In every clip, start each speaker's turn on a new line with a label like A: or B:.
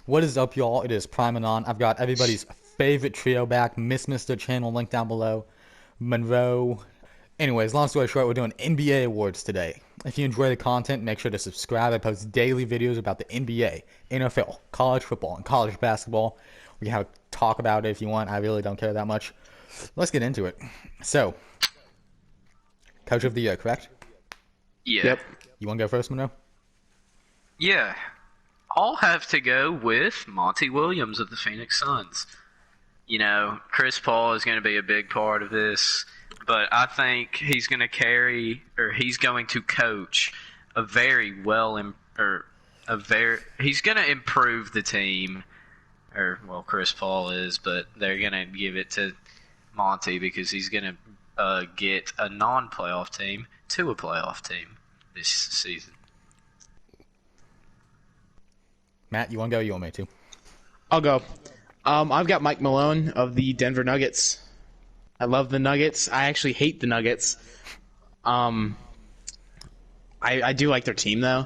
A: What is up, y'all? It is Prime Anon. I've got everybody's favorite trio back. Mister channel link down below. Monroe. Anyways, long story short, we're doing NBA awards today. If you enjoy the content, make sure to subscribe. I post daily videos about the NBA, NFL, college football, and college basketball. We can have a talk about it if you want. I really don't care that much. Let's get into it. So, Coach of the Year, correct?
B: Yeah.
C: Yep.
A: You want to go first, Monroe?
B: Yeah. I'll have to go with Monty Williams of the Phoenix Suns. You know, Chris Paul is going to be a big part of this, but I think he's going to he's going to coach a very he's going to improve the team, Chris Paul is, but they're going to give it to Monty because he's going to get a non-playoff team to a playoff team this season.
A: Matt, you want to go? You want me to?
C: I'll go. I've got Mike Malone of the Denver Nuggets. I love the Nuggets. I actually hate the Nuggets. I do like their team, though.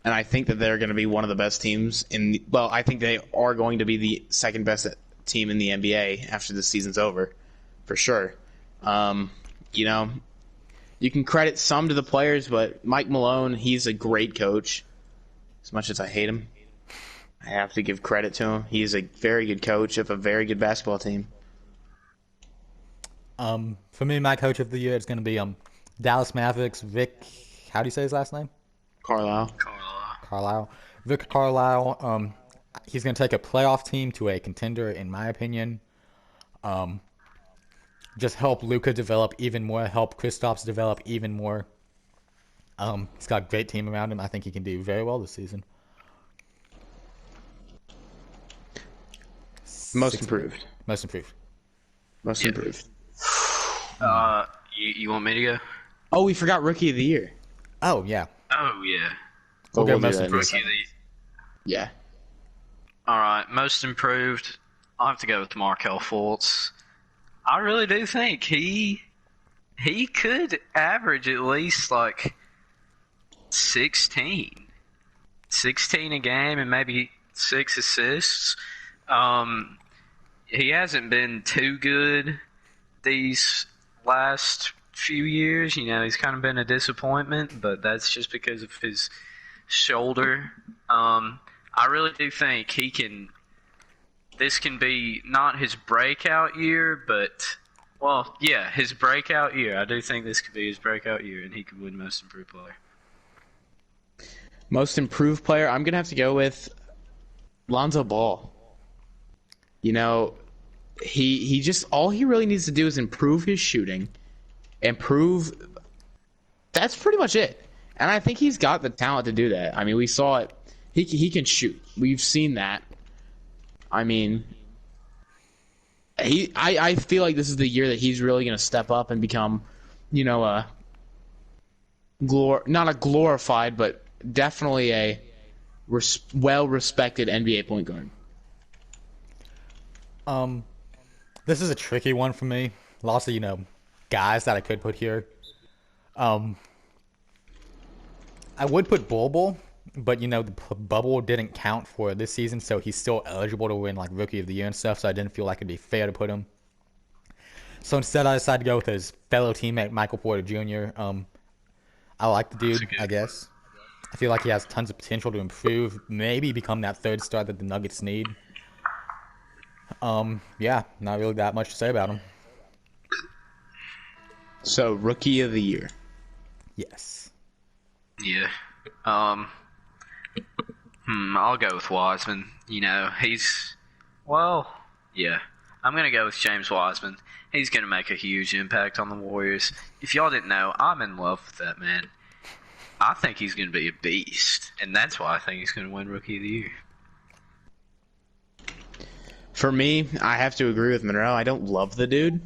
C: And I think that they're going to be one of the best teams I think they are going to be the second best team in the NBA after the season's over, for sure. You know, you can credit some to the players, but Mike Malone, he's a great coach. As much as I hate him, I have to give credit to him. He's a very good coach of a very good basketball team.
A: For me, my Coach of the Year is going to be Dallas Mavericks Vic. How do you say his last name?
C: Carlisle.
A: Carlisle. Vic Carlisle. He's going to take a playoff team to a contender, in my opinion. Just help Luka develop even more. Help Kristaps develop even more. He's got a great team around him. I think he can do very well this season.
C: Most improved.
A: Most improved.
C: Most
B: Yeah.
C: improved.
B: You want me to go?
C: Oh, we forgot Rookie of the Year.
A: Oh, yeah.
B: Oh, yeah.
A: We'll go
C: do
A: most
C: that in a
A: improved.
C: second. Yeah.
B: All right, most improved. I'll have to go with Markel Fultz. I really do think he could average at least like 16 a game and maybe 6 assists. He hasn't been too good these last few years. You know, he's kind of been a disappointment, but that's just because of his shoulder. I really do think this can be not his breakout year, but, his breakout year. I do think this could be his breakout year, and he could win Most Improved Player.
C: Most improved player, I'm going to have to go with Lonzo Ball. You know, he just, all he really needs to do is improve his shooting. That's pretty much it. And I think he's got the talent to do that. I mean, we saw it. He can shoot. We've seen that. I mean, I feel like this is the year that he's really going to step up and become, you know, not a glorified, but definitely a well-respected NBA point guard.
A: This is a tricky one for me. Lots of, guys that I could put here. I would put Bol, but the bubble didn't count for this season, so he's still eligible to win like Rookie of the Year and stuff. So I didn't feel like it'd be fair to put him. So instead, I decided to go with his fellow teammate Michael Porter Jr. I like the dude, I guess. I feel like he has tons of potential to improve, maybe become that third star that the Nuggets need. Yeah, not really that much to say about him.
C: So, Rookie of the Year.
A: Yes.
B: Yeah. I'll go with Wiseman. You know, I'm going to go with James Wiseman. He's going to make a huge impact on the Warriors. If y'all didn't know, I'm in love with that man. I think he's going to be a beast, and that's why I think he's going to win Rookie of the Year.
C: For me, I have to agree with Monroe. I don't love the dude.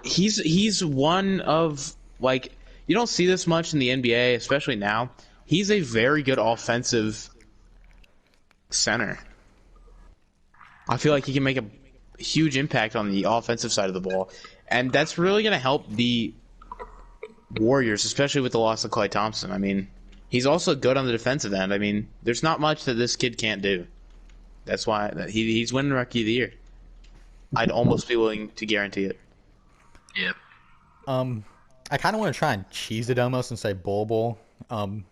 C: He's one of, like, you don't see this much in the NBA, especially now. He's a very good offensive center. I feel like he can make a huge impact on the offensive side of the ball. And that's really going to help the Warriors, especially with the loss of Klay Thompson. I mean, He's also good on the defensive end. I mean, there's not much that this kid can't do. That's why he's winning Rookie of the Year. I'd almost be willing to guarantee it.
B: Yep.
A: I kind of want to try and cheese it almost and say Bol Bol. I'm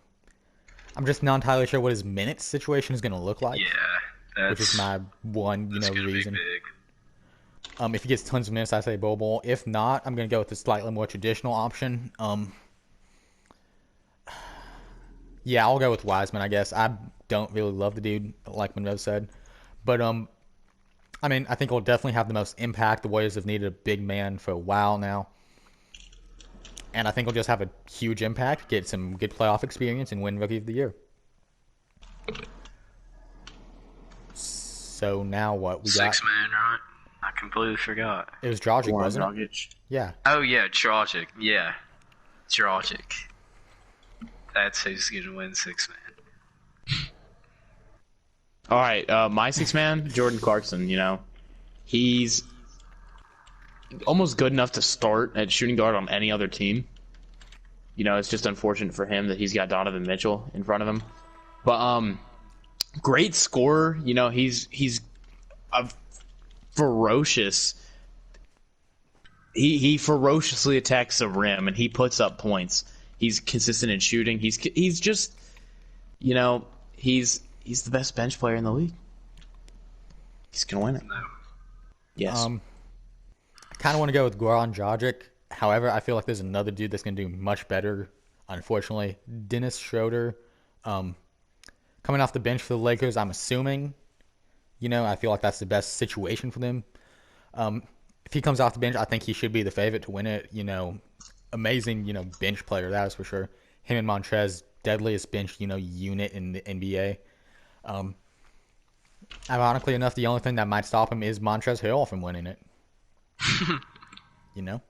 A: just not entirely sure what his minutes situation is going to look like.
B: Yeah,
A: which is my one, reason. If he gets tons of minutes, I say Bol Bol. If not, I'm going to go with the slightly more traditional option. Yeah, I'll go with Wiseman, I guess. I don't really love the dude, like Monroe said. But, I mean, I think he'll definitely have the most impact. The Warriors have needed a big man for a while now. And I think he'll just have a huge impact, get some good playoff experience, and win Rookie of the Year. So now what? We got
B: 6-man, right? I completely forgot.
A: It was Dragic, wasn't it? Yeah.
B: Oh, yeah, Dragic. Yeah. Dragic. That's who's going to win 6-man.
C: All right, my 6-man, Jordan Clarkson. He's almost good enough to start at shooting guard on any other team. It's just unfortunate for him that he's got Donovan Mitchell in front of him. But great scorer. He's a ferocious. He ferociously attacks the rim and he puts up points. He's consistent in shooting. He's just, he's the best bench player in the league. He's gonna win it.
B: No.
C: Yes.
A: I kind of want to go with Goran Dragic. However, I feel like there's another dude that's going to do much better, unfortunately. Dennis Schroeder. Coming off the bench for the Lakers, I'm assuming. I feel like that's the best situation for them. If he comes off the bench, I think he should be the favorite to win it. Amazing, bench player, that is for sure. Him and Montrez, deadliest bench, unit in the NBA. Ironically enough, the only thing that might stop him is Montrezl Harrell from winning it.
C: Now,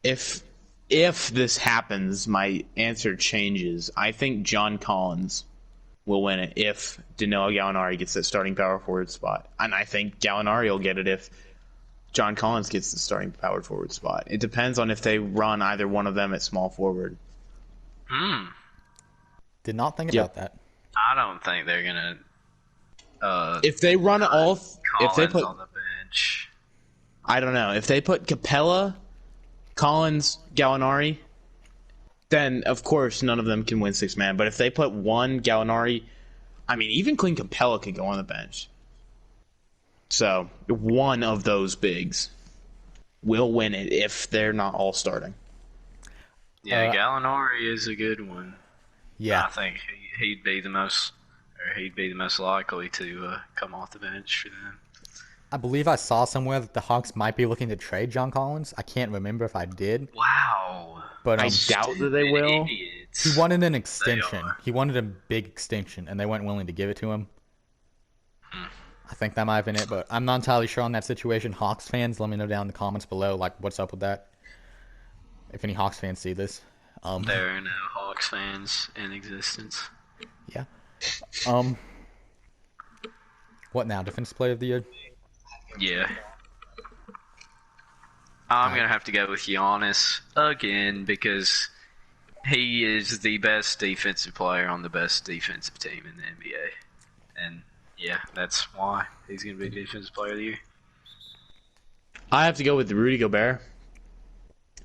C: if this happens, my answer changes. I think John Collins will win it if Danilo Gallinari gets that starting power forward spot, and I think Gallinari will get it if John Collins gets the starting power forward spot. It depends on if they run either one of them at small forward.
A: Did not think about that.
B: I don't think they're gonna.
C: If they run
B: Collins
C: if they put
B: on the bench.
C: I don't know. If they put Capella, Collins, Gallinari, then of course none of them can win 6-man. But if they put one Gallinari, I mean, even Clint Capella could go on the bench. So one of those bigs will win it if they're not all starting.
B: Yeah, Gallinari is a good one.
A: Yeah,
B: I think he'd be the most likely to come off the bench for them.
A: I believe I saw somewhere that the Hawks might be looking to trade John Collins. I can't remember if I did.
B: Wow.
A: But
C: I doubt that they will.
B: Idiots.
A: He wanted an extension.
B: are.
A: He wanted a big extension, and they weren't willing to give it to him. I think that might have been it, but I'm not entirely sure on that situation. Hawks fans, let me know down in the comments below, what's up with that. If any Hawks fans see this.
B: There are no Hawks fans in existence.
A: Yeah. What now? Defensive Player of the Year?
B: Yeah. I'm going to have to go with Giannis again because he is the best defensive player on the best defensive team in the NBA. And, yeah, that's why he's going to be Defensive Player of the Year.
C: I have to go with Rudy Gobert.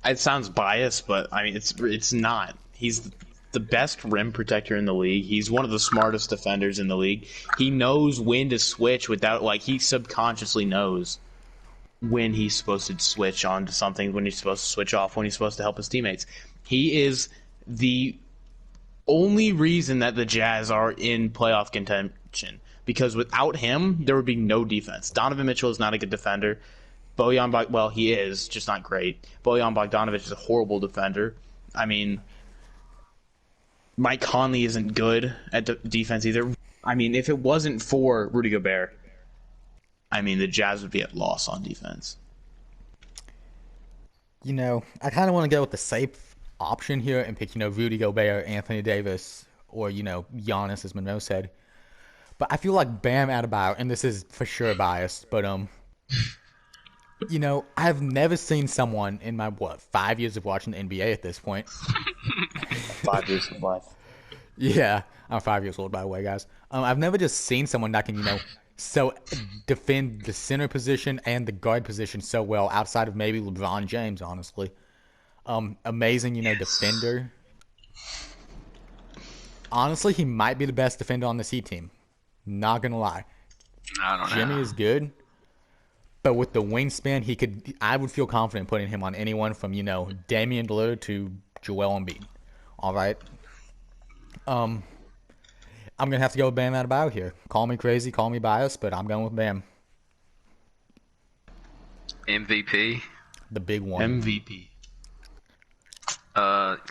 C: It sounds biased, but I mean it's not. He's the best rim protector in the league. He's one of the smartest defenders in the league. He knows when to switch without he subconsciously knows when he's supposed to switch on to something, when he's supposed to switch off, when he's supposed to help his teammates. He is the only reason that the Jazz are in playoff contention, because without him, there would be no defense. Donovan Mitchell is not a good defender. He is, just not great. Bojan Bogdanovic is a horrible defender. I mean, Mike Conley isn't good at defense either. I mean, if it wasn't for Rudy Gobert, I mean, the Jazz would be at loss on defense.
A: I kind of want to go with the safe option here and pick, Rudy Gobert, Anthony Davis, or, Giannis, as Monroe said. But I feel like Bam Adebayo, and this is for sure biased, but, I've never seen someone in my, 5 years of watching the NBA at this point,
C: 5 years of life.
A: Yeah, I'm 5 years old, by the way, guys. I've never just seen someone that can, so defend the center position and the guard position so well outside of maybe LeBron James, honestly. Amazing,
B: Yes.
A: defender. Honestly, he might be the best defender on this Heat team. Not gonna lie.
B: I don't
A: Jimmy
B: know.
A: is good, but with the wingspan, I would feel confident putting him on anyone from, Damian Lillard to Joel Embiid. All right. Um, I'm gonna have to go with Bam Adebayo here. Call me crazy, call me biased, but I'm going with Bam,
B: MVP.
A: the big one.
C: MVP.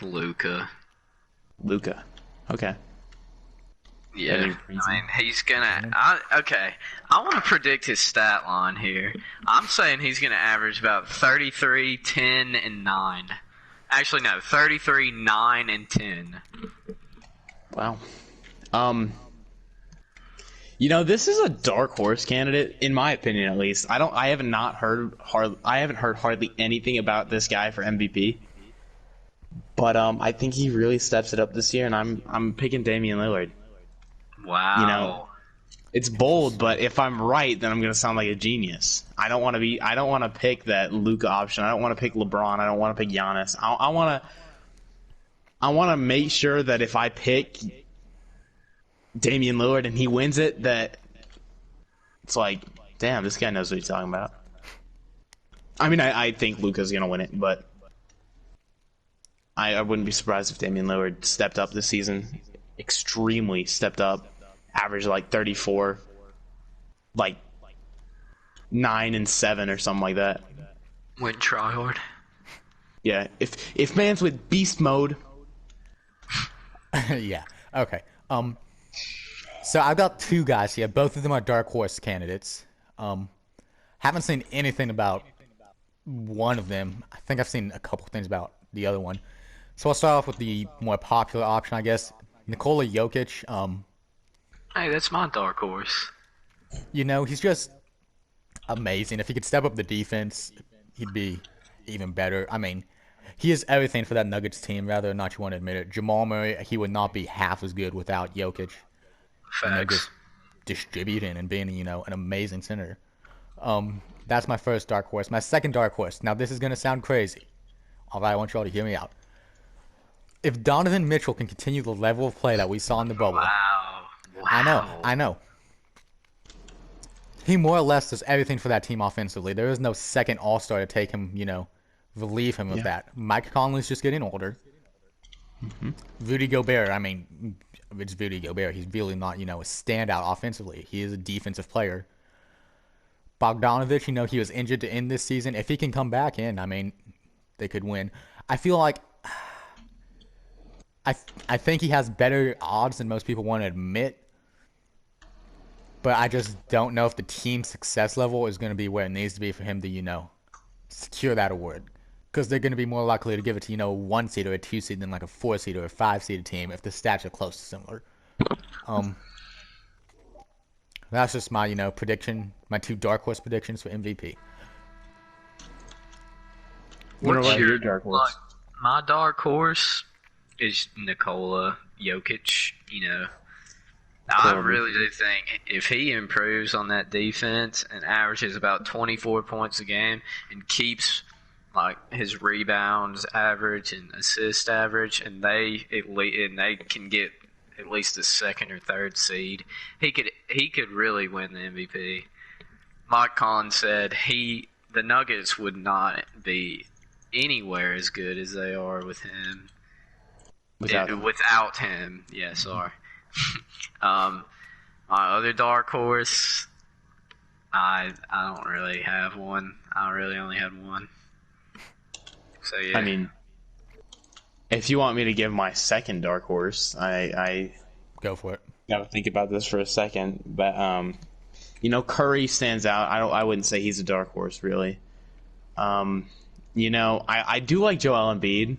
B: Luca.
C: Luca. Okay.
B: Yeah,
C: Any reason?
B: I mean he's gonna. Okay, I want to predict his stat line here. I'm saying he's gonna average about 33, 10, and 9. Actually, no, 33, 9, and 10.
C: Wow. This is a dark horse candidate, in my opinion, at least. I haven't heard hardly anything about this guy for MVP. But I think he really steps it up this year, and I'm picking Damian Lillard.
B: Wow.
C: It's bold, but if I'm right, then I'm gonna sound like a genius. I don't want to pick that Luka option. I don't want to pick LeBron. I don't want to pick Giannis. I want to make sure that if I pick Damian Lillard and he wins it, that it's like, damn, this guy knows what he's talking about. I mean, I think Luka's gonna win it, but I wouldn't be surprised if Damian Lillard stepped up this season, extremely stepped up, averaged like 34, like 9 and 7 or something like that.
B: Went tryhard.
C: Yeah, if man's with beast mode.
A: Yeah. Okay. So I've got two guys here. Both of them are dark horse candidates. Haven't seen anything about one of them. I think I've seen a couple things about the other one. So I'll start off with the more popular option, I guess. Nikola Jokic.
B: Hey, that's my dark horse.
A: He's just amazing. If he could step up the defense, he'd be even better. I mean, he is everything for that Nuggets team, whether or not you want to admit it. Jamal Murray, he would not be half as good without Jokic.
B: Facts.
A: Just distributing and being, an amazing center. That's my first dark horse. My second dark horse. Now, this is going to sound crazy. All right, I want you all to hear me out. If Donovan Mitchell can continue the level of play that we saw in the bubble,
B: Wow.
A: I know. He more or less does everything for that team offensively. There is no second All-Star to take him, relieve him of that. Mike Conley's just getting older.
C: Mm-hmm.
A: Rudy Gobert, I mean, it's Rudy Gobert. He's really not, a standout offensively. He is a defensive player. Bogdanovich, he was injured to end this season. If he can come back in, I mean, they could win. I feel like I think he has better odds than most people want to admit. But I just don't know if the team success level is going to be where it needs to be for him to, secure that award. Because they're going to be more likely to give it to, a 1 seed or a 2 seed than like a 4 seed or a 5 seed team if the stats are close to similar. That's just my, prediction, my 2 dark horse predictions for MVP.
B: What's
C: your dark horse?
B: My dark horse is Nikola Jokic. I really do think if he improves on that defense and averages about 24 points a game and keeps like his rebounds average and assist average, and they can get at least the 2nd or 3rd seed, he could really win the MVP. Mike Collins said the Nuggets would not be anywhere as good as they are with him. Without him, yeah, sorry. My other dark horse, I don't really have one. I really only had one. So yeah.
C: I mean, if you want me to give my second dark horse, I
A: Go for it.
C: gotta think about this for a second. But Curry stands out. I wouldn't say he's a dark horse really. I do like Joel Embiid.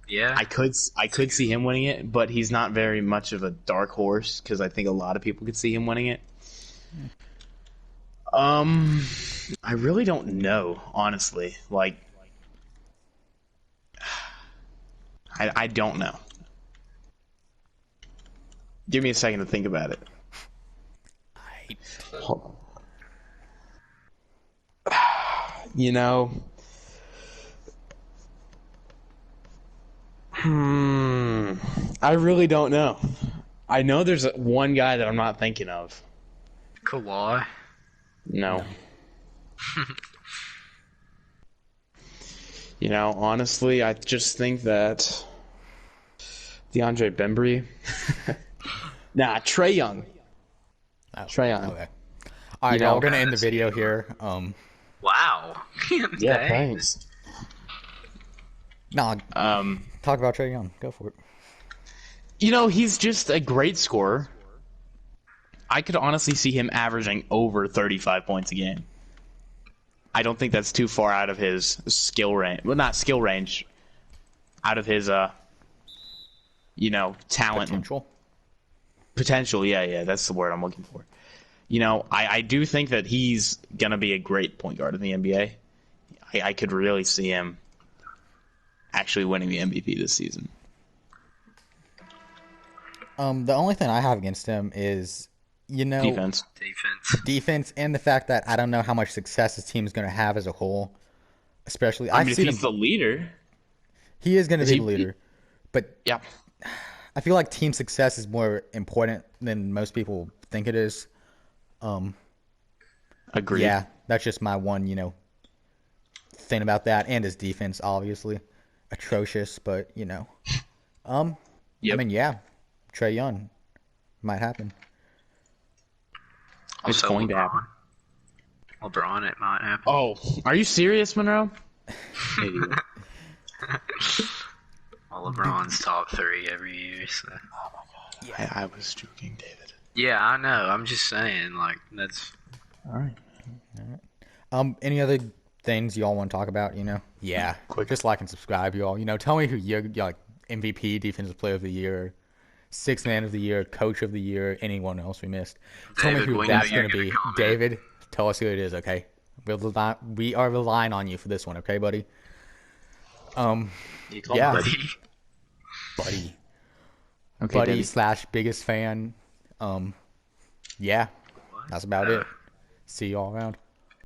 B: Yeah.
C: I could see him winning it, but he's not very much of a dark horse because I think a lot of people could see him winning it. I really don't know, honestly. Like, I don't know. Give me a second to think about it. Hold on. You know, I really don't know. I know there's one guy that I'm not thinking of.
B: Kawhi.
C: No. You know, honestly, I just think that DeAndre Bembry. Nah, Trae Young.
A: Oh,
C: Trae Young.
A: okay. All right,
C: You
A: y'all.
C: know-
A: We're gonna end the
B: That's
A: video
B: good.
A: here.
B: Wow.
C: Yeah,
B: Dang.
C: thanks.
A: Nah,
C: Um,
A: talk about Trae Young. Go for it.
C: you know, he's just a great scorer. I could honestly see him averaging over 35 points a game. I don't think that's too far out of his skill range. Well, not skill range. Out of his, talent.
A: Potential.
C: Yeah, that's the word I'm looking for. You know, I do think that he's going to be a great point guard in the NBA. I could really see him actually winning the MVP this season.
A: The only thing I have against him is,
C: Defense.
A: defense, and the fact that I don't know how much success his team is going to have as a whole. Especially,
C: I
A: I've
C: mean, if
A: seen
C: he's
A: him.
C: the leader.
A: He is going to
C: Is
A: be
C: he-
A: the leader, but
C: Yeah.
A: I feel like team success is more important than most people think it is.
C: Agreed.
A: Yeah, that's just my one, thing about that, and his defense, obviously, atrocious. But I
C: Yep.
A: mean, yeah, Trae Young might happen.
C: It's
B: Also,
C: going to happen.
B: LeBron, it might happen.
C: Oh, are you serious, Monroe? Idiot.
B: Well, LeBron's top 3 every year, so.
C: I was joking, David.
B: Yeah, I know. I'm just saying, like, that's.
C: All right.
A: Any other things y'all want to talk about? Yeah,
C: Quick.
A: just like and subscribe, y'all. Tell me who you're like MVP, Defensive Player of the Year, Sixth Man of the Year, Coach of the Year, anyone else we missed. Tell me
B: David,
A: who
B: we know
A: that's
B: you're
A: going to
B: gonna
A: be.
B: comment.
A: David, tell us who it is, okay? We are relying on you for this one, okay, buddy?
C: You call
A: Yeah.
C: me
A: Buddy.
C: Okay,
A: Buddy
C: David.
A: slash biggest fan. Yeah, that's about it. See y'all around.